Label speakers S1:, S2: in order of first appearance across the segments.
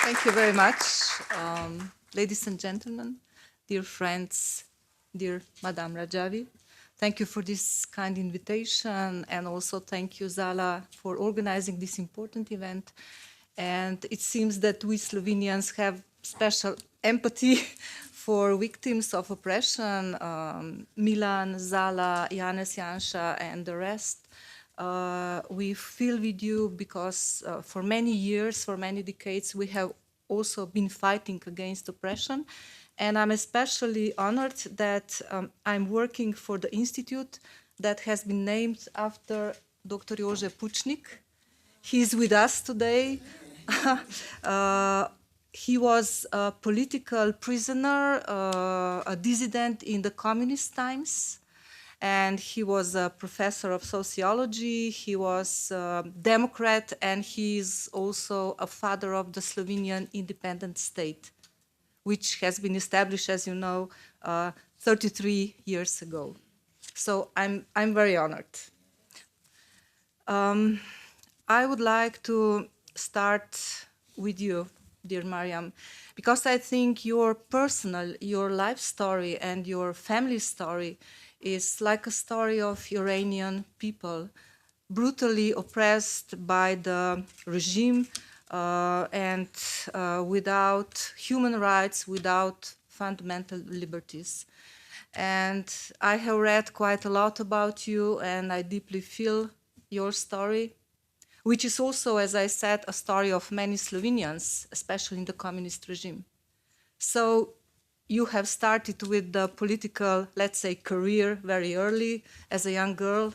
S1: Thank you very much. Ladies and gentlemen, dear friends, dear Madame Rajavi, thank you for this kind invitation, and also thank you, Zala, for organizing this important event. And it seems that we Slovenians have special empathy for victims of oppression, Milan, Zala, Janez Janša, and the rest. We feel with you because for many years, for many decades, we have also been fighting against oppression. And I'm especially honored that I'm working for the institute that has been named after Dr. Jože Pučnik. He's with us today. He was a political prisoner, a dissident in the communist times, and he was a professor of sociology. He was a Democrat, and he's also a father of the Slovenian independent state, which has been established, as you know, 33 years ago. So I'm very honored. I would like to start with you, dear Maryam, because I think your personal, your life story and your family story is like a story of Iranian people brutally oppressed by the regime and without human rights, without fundamental liberties. And I have read quite a lot about you, and I deeply feel your story, which is also, as I said, a story of many Slovenians, especially in the communist regime. So you have started with the political, let's say, career very early as a young girl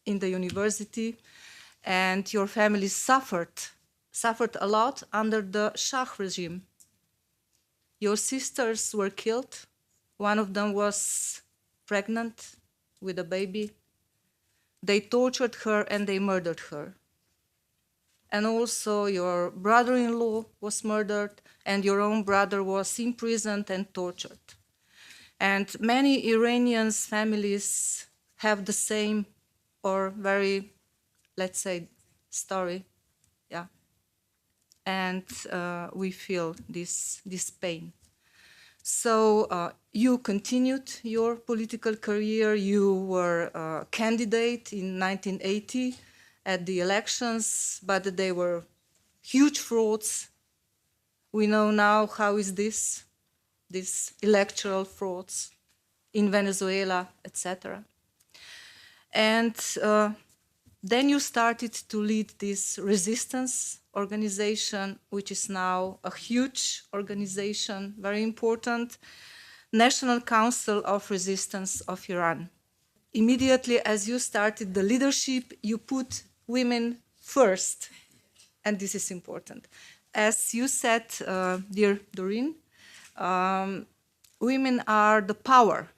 S1: in the university, and your family suffered a lot under the Shah regime. Your sisters were killed. One of them was pregnant with a baby. They tortured her and they murdered her. And also your brother-in-law was murdered, and your own brother was imprisoned and tortured. And many Iranian families have the same or very, let's say, story. Yeah. And we feel this pain. So you continued your political career. You were a candidate in 1980 at the elections, but they were huge frauds. We know now how is this electoral frauds in Venezuela, etc. And then you started to lead this resistance organization, which is now a huge organization, very important, National Council of Resistance of Iran. Immediately as you started the leadership, you put women first, and this is important. As you said, dear Doreen, women are the power.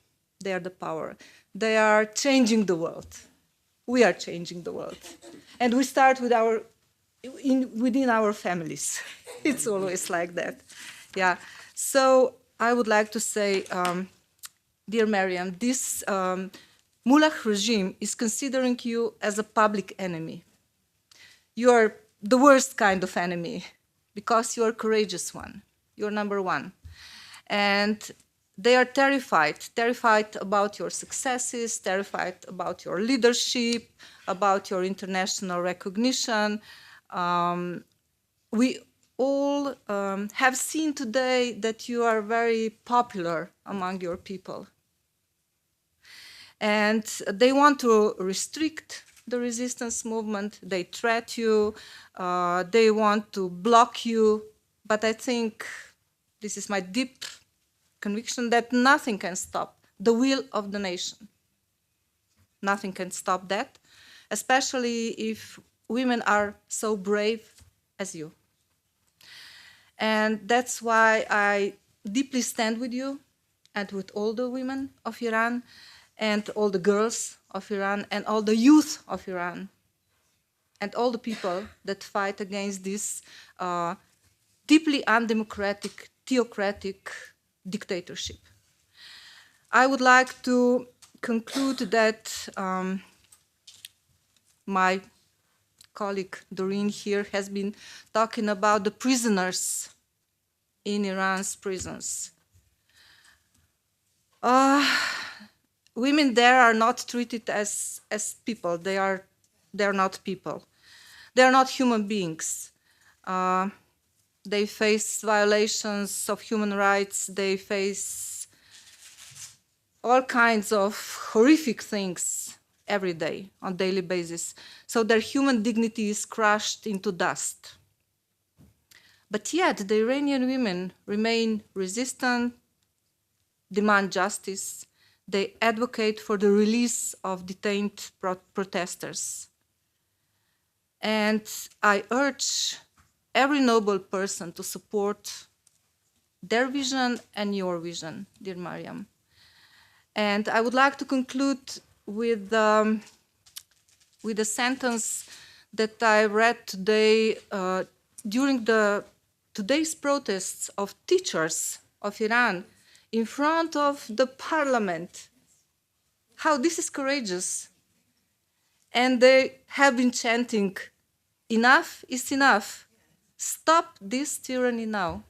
S1: They are the power. They are changing the world. We are changing the world. And we start with within our families. It's always like that. Yeah. So I would like to say, dear Maryam, this Mullah regime is considering you as a public enemy. You are the worst kind of enemy because you are a courageous one. You're number one. And they are terrified about your successes, terrified about your leadership, about your international recognition. We all have seen today that you are very popular among your people. And they want to restrict the resistance movement. They threat you. They want to block you. But I think this is my deep conviction that nothing can stop the will of the nation. Nothing can stop that, especially if women are so brave as you. And that's why I deeply stand with you and with all the women of Iran and all the girls of Iran and all the youth of Iran and all the people that fight against this deeply undemocratic, theocratic dictatorship. I would like to conclude that my colleague Doreen here has been talking about the prisoners in Iran's prisons. Women there are not treated as people. They are not people. They are not human beings. They face violations of human rights. They face all kinds of horrific things every day, on daily basis. So their human dignity is crushed into dust. But yet, the Iranian women remain resistant, demand justice. They advocate for the release of detained protesters. And I urge every noble person to support their vision and your vision, dear Maryam. And I would like to conclude with a sentence that I read today during today's protests of teachers of Iran in front of the parliament. How this is courageous. And they have been chanting, "Enough is enough. Stop this tyranny now."